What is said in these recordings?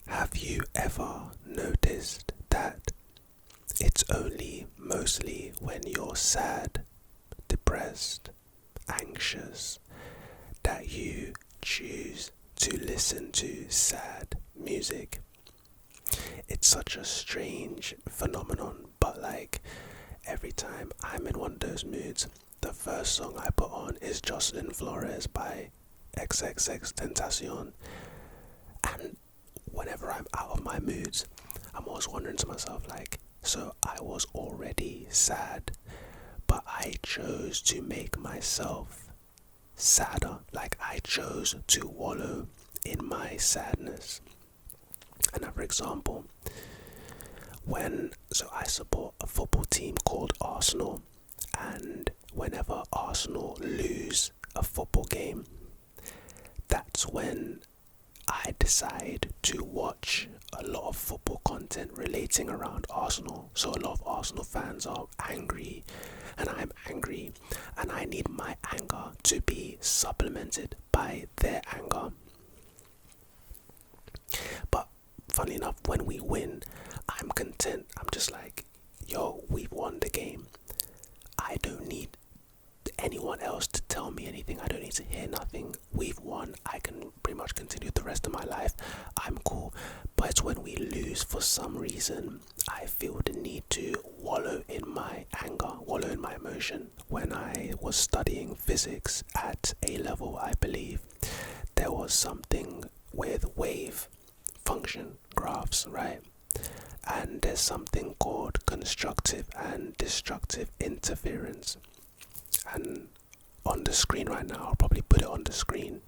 Have you ever noticed that it's only mostly when you're sad, depressed, anxious, that you choose to listen to sad music? It's such a strange phenomenon, but like every time I'm in one of those moods, the first song I put on is Jocelyn Flores by XXXTentacion. And whenever I'm out of my moods, I'm always wondering to myself, like, so I was already sad, but I chose to make myself sadder. Like, I chose to wallow in my sadness. And for example, I support a football team called Arsenal, and whenever Arsenal lose a football game, that's when I decide to watch a lot of football content relating around Arsenal. So a lot of Arsenal fans are angry, and I'm angry, and I need my anger to be supplemented by their anger. But funny enough, when we win, I'm content. I'm just like, yo, we've won the game. I don't need anyone else to tell me anything. I don't need to hear nothing. We've won. I can pretty much continue the rest of my life. I'm cool. But it's when we lose, for some reason, I feel the need to wallow in my anger, wallow in my emotion. When I was studying physics at A level, I believe, there was something with wave function graphs, right? And there's something called constructive and destructive interference. And on the screen right now, I'll probably put it on the screen.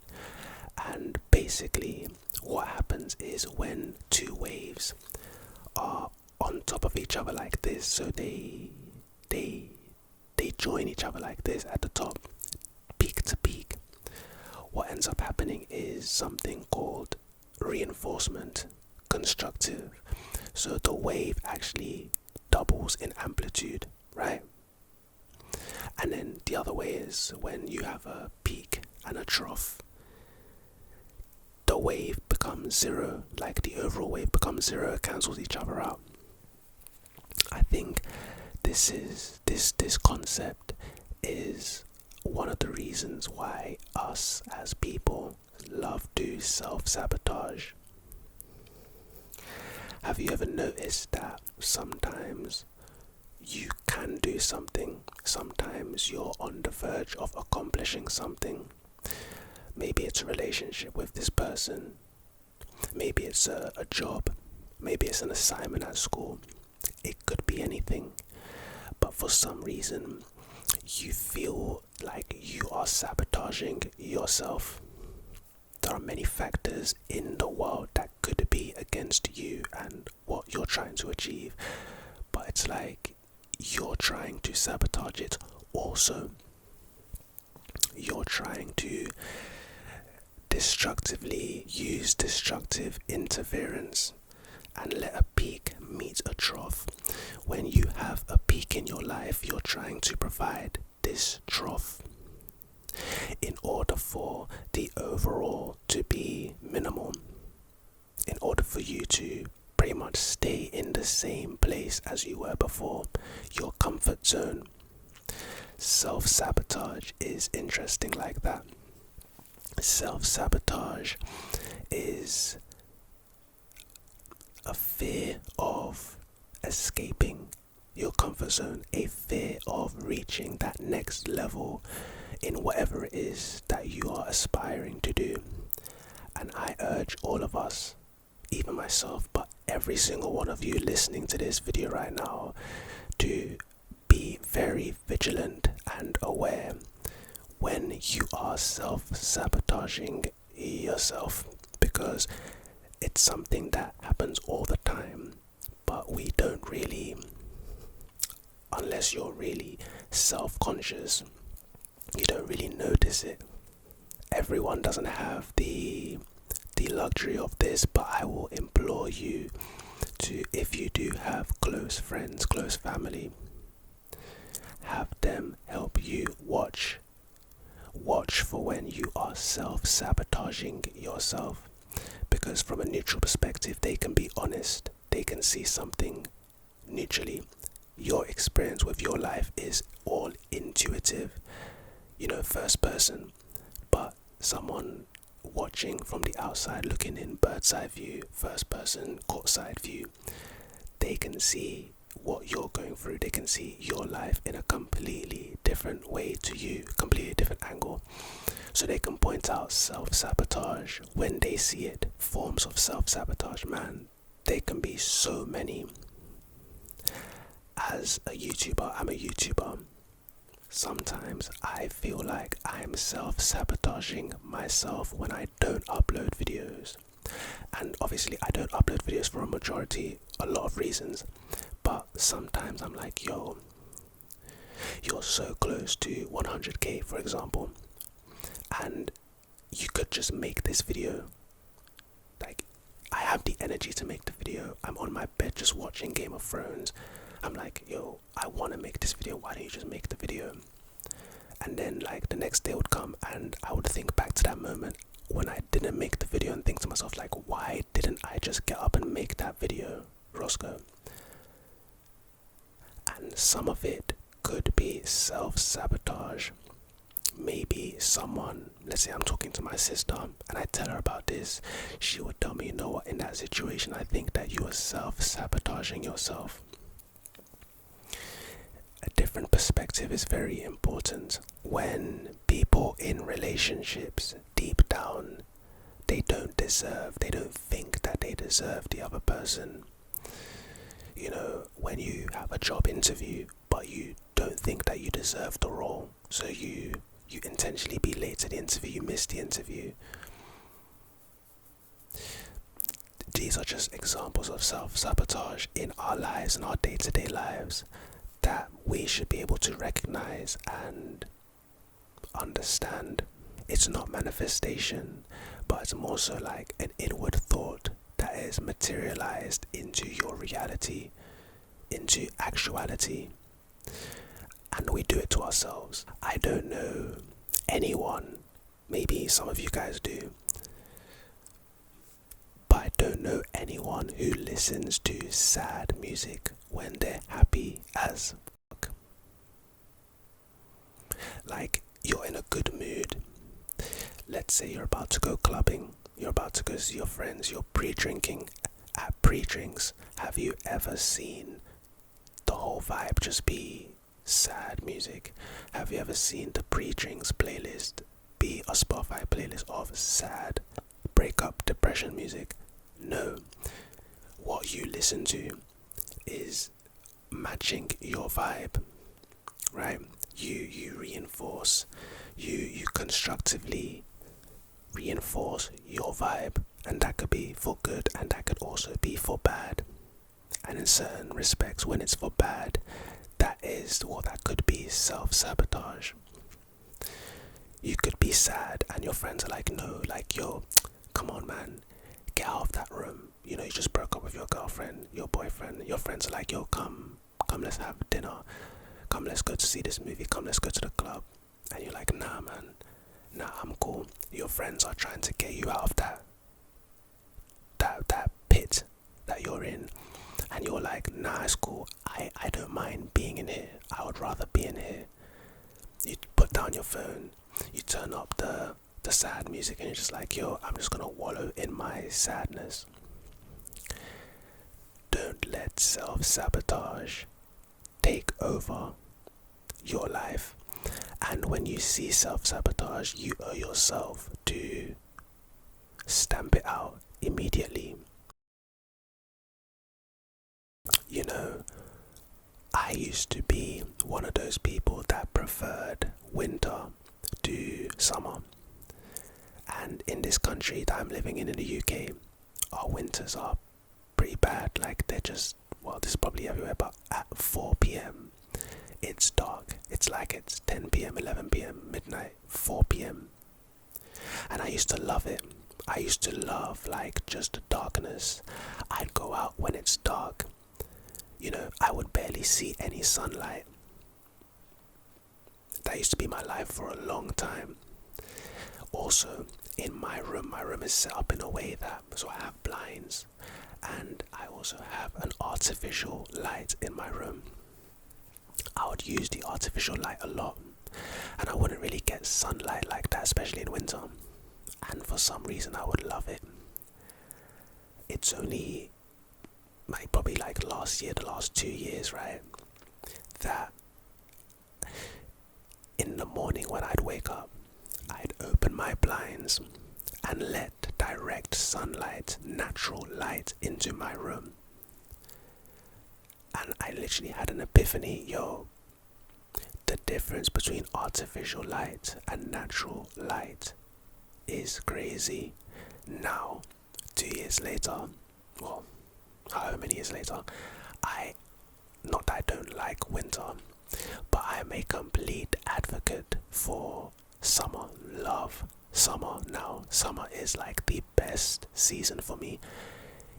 And basically, what happens is when two waves are on top of each other like this, so they join each other like this at the top, peak to peak, what ends up happening is something called reinforcement, constructive. So the wave actually doubles in amplitude, right? And then the other way is when you have a peak and a trough, the wave becomes zero, like the overall wave becomes zero, it cancels each other out. I think this concept is one of the reasons why us as people love to self-sabotage. Have you ever noticed that sometimes you can do something, sometimes you're on the verge of accomplishing something? Maybe it's a relationship with this person, maybe it's a job, maybe it's an assignment at school. It could be anything, but for some reason you feel like you are sabotaging yourself. There are many factors in the world that could be against you and what you're trying to achieve, but it's like you're trying to sabotage it also. You're trying to destructively use destructive interference and let a peak meet a trough. When you have a peak in your life, you're trying to provide this trough in order for the overall to be minimal, in order for you to pretty much stay in the same place as you were before, your comfort zone. Self-sabotage is interesting like that. Self-sabotage is a fear of escaping your comfort zone, a fear of reaching that next level in whatever it is that you are aspiring to do. And I urge all of us, even myself, but every single one of you listening to this video right now, to be very vigilant and aware when you are self-sabotaging yourself, because it's something that happens all the time, but we don't really, unless you're really self-conscious, you don't really notice it. Everyone doesn't have the luxury of this, but I will implore you to, if you do have close friends, close family, have them help you watch for when you are self-sabotaging yourself, because because from a neutral perspective, they can be honest, they can see something neutrally. Your experience with your life is all intuitive, first person, but someone watching from the outside, looking in bird's eye view, first person, court side view, they can see what you're going through. They can see your life in a completely different way to you, completely different angle. So they can point out self-sabotage when they see it. Forms of self-sabotage, man, they can be so many. As a YouTuber, I'm a YouTuber. Sometimes I feel like I'm self-sabotaging myself when I don't upload videos. And obviously I don't upload videos for a lot of reasons. But sometimes I'm like, yo, you're so close to 100k, for example, and you could just make this video. Like, I have the energy to make the video. I'm on my bed just watching Game of Thrones. I'm like, yo, I want to make this video. Why don't you just make the video? And then like the next day would come and I would think back to that moment when I didn't make the video and think to myself, like, why didn't I just get up and make that video, Roscoe? And some of it could be self-sabotage. Maybe someone, let's say I'm talking to my sister and I tell her about this, she would tell me, you know what, in that situation I think that you are self-sabotaging yourself. A different perspective is very important. When people in relationships, deep down, they don't think that they deserve the other person. When you have a job interview, but you don't think that you deserve the role, so you intentionally be late to the interview, you miss the interview. These are just examples of self-sabotage in our lives, in our day-to-day lives, that we should be able to recognize and understand. It's not manifestation, but it's more so like an inward thought that is materialized into your reality, into actuality, and we do it to ourselves. I don't know anyone, maybe some of you guys do, but I don't know anyone who listens to sad music when they're happy as fuck. Like, you're in a good mood. Let's say you're about to go clubbing, you're about to go see your friends, you're pre-drinking. At pre-drinks, have you ever seen the whole vibe just be sad music? Have you ever seen the pre-drinks playlist be a Spotify playlist of sad breakup depression music? No. What you listen to is matching your vibe, right? You reinforce, you constructively reinforce your vibe, and that could be for good and that could also be for bad. And in certain respects, when it's for bad, that could be self-sabotage. You could be sad and your friends are like, no, like, yo, come on man, get out of that room. You just broke up with your girlfriend, your boyfriend. Your friends are like, yo, come, let's have dinner. Come, let's go to see this movie. Come, let's go to the club. And you're like, nah man, nah, I'm cool. Your friends are trying to get you out of that pit that you're in. And you're like, nah, it's cool. I don't mind being in here. I would rather be in here. You put down your phone. You turn up the sad music and you're just like, yo, I'm just gonna wallow in my sadness. Don't let self-sabotage take over your life. And when you see self-sabotage, you owe yourself to stamp it out immediately. I used to be one of those people that preferred winter to summer. And in this country that I'm living in the UK, our winters are pretty bad. Like, they're just, well, this is probably everywhere, but at 4 p.m. it's dark. It's like it's 10 p.m, 11 p.m, midnight, 4 p.m. And I used to love it. I used to love, like, just the darkness. I'd go out when it's dark. I would barely see any sunlight. That used to be my life for a long time. Also, in my room is set up in a way that, so I have blinds and I also have an artificial light in my room. I would use the artificial light a lot, and I wouldn't really get sunlight like that, especially in winter. And for some reason I would love it. It's only probably like last year, the last 2 years, right, that in the morning when I'd wake up, I'd open my blinds and let direct sunlight, natural light into my room. And I literally had an epiphany. The difference between artificial light and natural light is crazy. Now, 2 years later, well, however many years later, not that I don't like winter, but I am a complete advocate for summer. Love summer now. Summer is like the best season for me.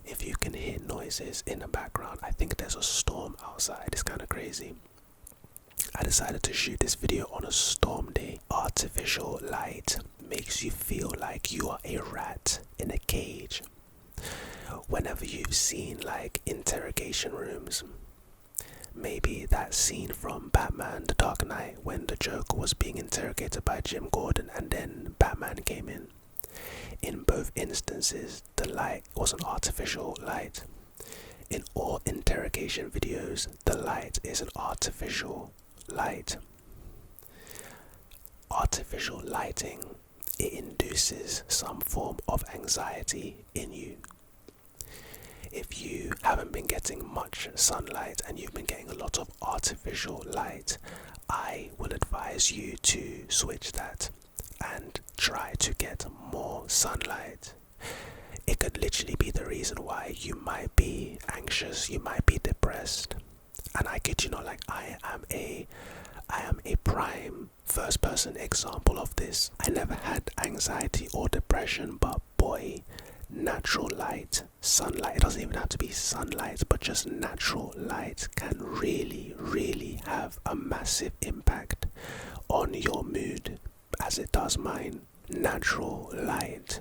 If you can hear noises in the background, I think there's a storm outside. It's kind of crazy. I decided to shoot this video on a storm day. Artificial light makes you feel like you are a rat in a cage. Whenever you've seen like interrogation rooms, maybe that scene from Batman The Dark Knight when the Joker was being interrogated by Jim Gordon and then Batman came in. In both instances, the light was an artificial light. In all interrogation videos, the light is an artificial light. Artificial lighting, it induces some form of anxiety in you. If you haven't been getting much sunlight and you've been getting a lot of artificial light, I will advise you to switch that and try to get more sunlight. It could literally be the reason why you might be anxious, you might be depressed. And I kid you not, like I am a prime first person example of this. I never had anxiety or depression, but boy, natural light, sunlight, it doesn't even have to be sunlight, but just natural light can really, really have a massive impact on your mood, as it does mine. Natural light,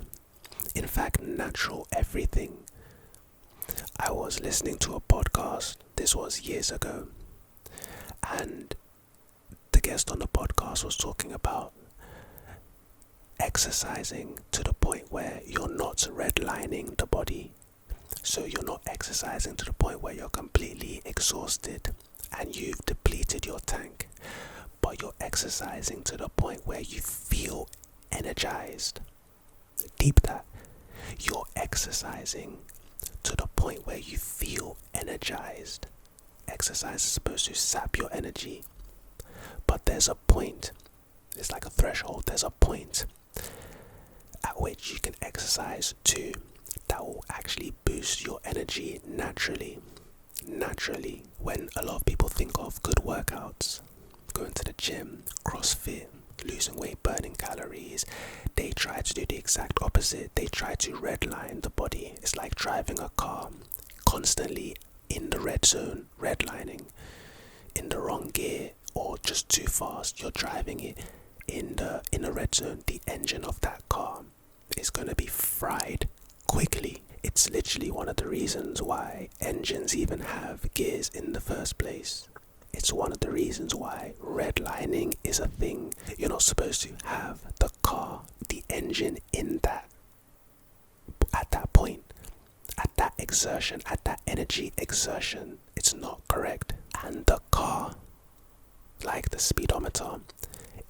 in fact, natural everything. I was listening to a podcast, this was years ago, and the guest on the podcast was talking about exercising to the point where you're not redlining the body. So you're not exercising to the point where you're completely exhausted and you've depleted your tank, but you're exercising to the point where you feel energized. Deep that. You're exercising to the point where you feel energized. Exercise is supposed to sap your energy, but there's a point. It's like a threshold. There's a point at which you can exercise to that will actually boost your energy naturally. When a lot of people think of good workouts, going to the gym, CrossFit, losing weight, burning calories, they try to do the exact opposite. They try to redline the body. It's like driving a car constantly in the red zone, redlining in the wrong gear or just too fast. You're driving it in the red zone. The engine of that car is going to be fried quickly. It's literally one of the reasons why engines even have gears in the first place. It's one of the reasons why redlining is a thing. You're not supposed to have the car, the engine in that, at that point, at that exertion, at that energy exertion. It's not correct. And the car, like the speedometer,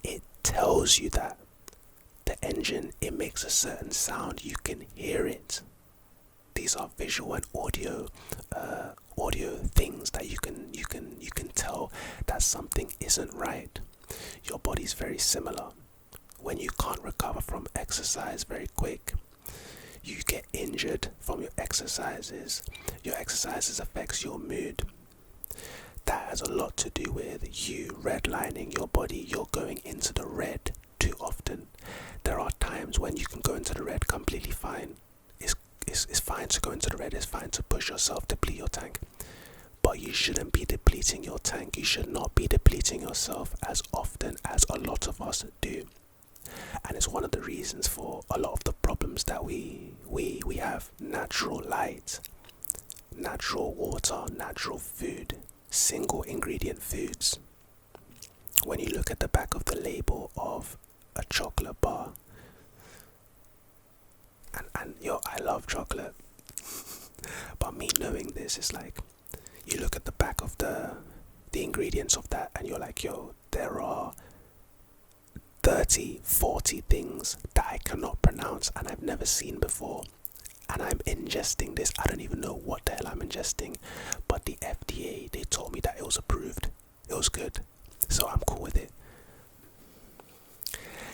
it tells you that the engine, it makes a certain sound. You can hear it. These are visual and audio things that you can tell that something isn't right. Your body's very similar. When you can't recover from exercise very quick, you get injured from your exercises. Your exercises affects your mood. That has a lot to do with you redlining your body. You're going into the red too often. There are times when you can go into the red completely fine. It's fine to go into the red. It's fine to push yourself, deplete your tank. But you shouldn't be depleting your tank. You should not be depleting yourself as often as a lot of us do. And it's one of the reasons for a lot of the problems that we have. Natural light, natural water, natural food, single ingredient foods. When you look at the back of the label of a chocolate bar, and yo, I love chocolate, but me knowing this is like, you look at the back of the ingredients of that and you're like, yo, there are 30, 40 things that I cannot pronounce and I've never seen before, and I'm ingesting this. I don't even know what the hell I'm ingesting, but the FDA, they told me that it was approved, it was good, so I'm cool with it.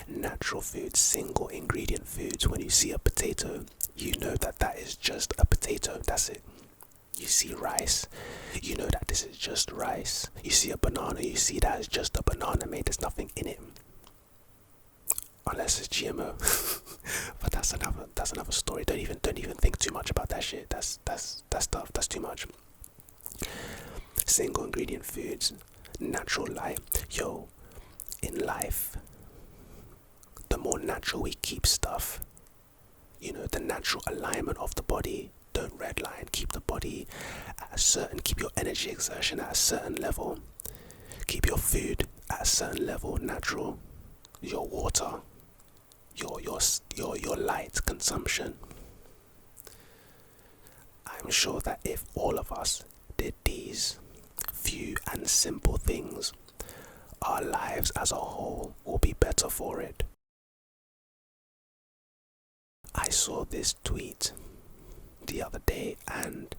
Natural foods, single ingredient foods. When you see a potato, you know that that is just a potato, that's it. You see rice, you know that this is just rice. You see a banana, you see that it's just a banana, mate, there's nothing in it. Unless it's GMO. But that's another story. Don't even think too much about that shit. That's stuff, that's too much. Single ingredient foods, natural light. Yo, in life, the more natural we keep stuff, you know, the natural alignment of the body. Don't redline, keep the body at a certain, keep your energy exertion at a certain level, keep your food at a certain level, natural, your water, your light consumption. I'm sure that if all of us did these few and simple things, our lives as a whole will be better for it. I saw this tweet the other day and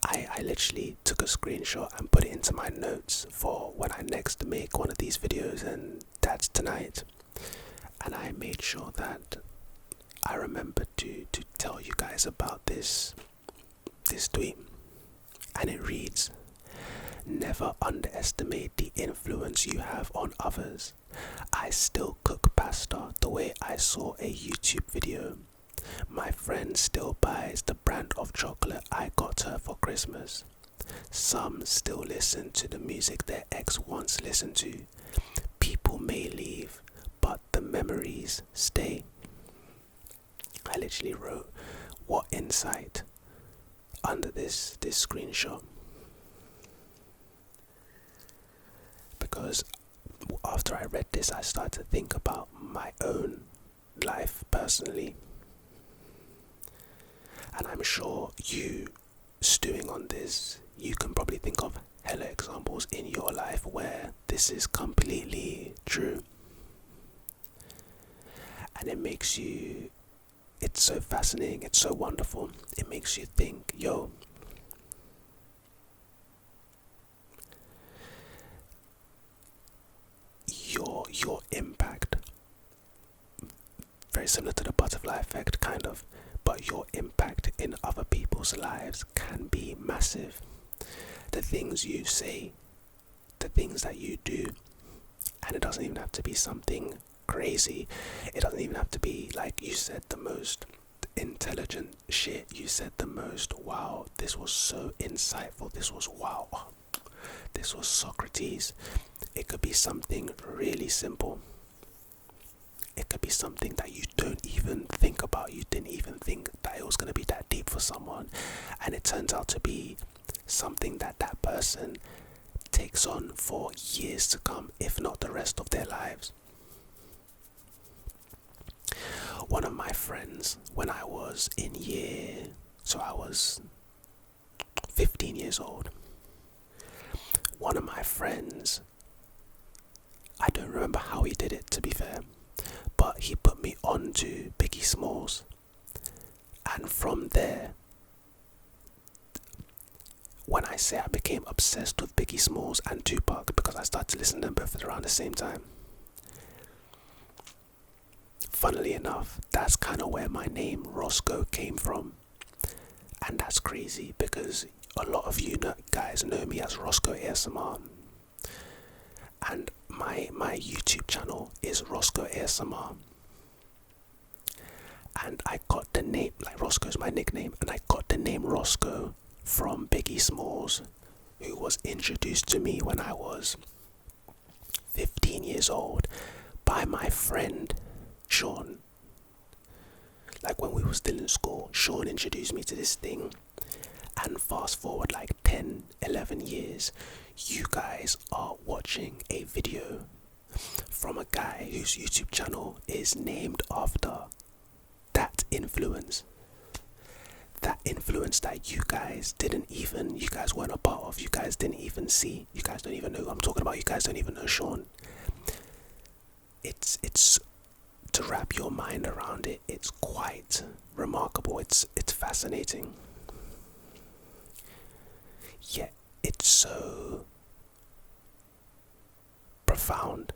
I literally took a screenshot and put it into my notes for when I next make one of these videos, and that's tonight. And I made sure that I remembered to tell you guys about this tweet. And it reads, "Never underestimate the influence you have on others. I still cook pasta the way I saw a YouTube video. My friend still buys the brand of chocolate I got her for Christmas. Some still listen to the music their ex once listened to. People may leave, but the memories stay." I literally wrote, what insight, under this screenshot. Because after I read this, I started to think about my own life personally. And I'm sure you stewing on this, you can probably think of hella examples in your life where this is completely true. And it makes you, it's so fascinating, it's so wonderful. It makes you think, yo, your impact, very similar to the butterfly effect kind of, but your impact in other people's lives can be massive. The things you say, the things that you do, and it doesn't even have to be something crazy. It doesn't even have to be like you said the most intelligent shit. You said the most, wow, this was so insightful. This was wow. This was Socrates. It could be something really simple. It could be something that you don't even think about. You didn't even think that it was going to be that deep for someone. And it turns out to be something that that person takes on for years to come, if not the rest of their lives. One of my friends, when I was I was 15 years old. One of my friends, I don't remember how he did it, to be fair, but he put me on to Biggie Smalls. And from there, when I say I became obsessed with Biggie Smalls and Tupac, because I started to listen to them both around the same time. Funnily enough, that's kind of where my name Roscoe came from. And that's crazy because a lot of you guys know me as Roscoe ASMR. And my YouTube channel is Roscoe ASMR. And I got the name, like Roscoe's my nickname, and I got the name Roscoe from Biggie Smalls, who was introduced to me when I was 15 years old by my friend Sean. Like when we were still in school, Sean introduced me to this thing. And fast forward like 10, 11 years, you guys are watching a video from a guy whose YouTube channel is named after that influence. That influence that you guys weren't a part of, you guys didn't even see, you guys don't even know who I'm talking about, you guys don't even know Sean. It's to wrap your mind around it, it's quite remarkable, it's fascinating. Yet it's so profound.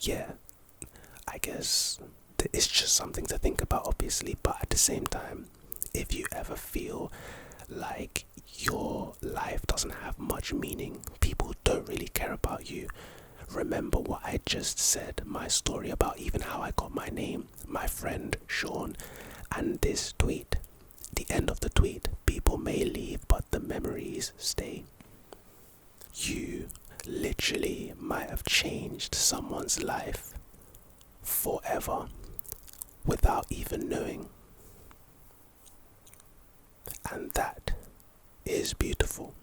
Yeah, I guess it's just something to think about, obviously, but at the same time, if you ever feel like your life doesn't have much meaning, people don't really care about you, remember what I just said, my story about even how I got my name, my friend Sean, and this tweet. The end of the tweet, people may leave, but the memories stay. You literally might have changed someone's life forever without even knowing. And that is beautiful.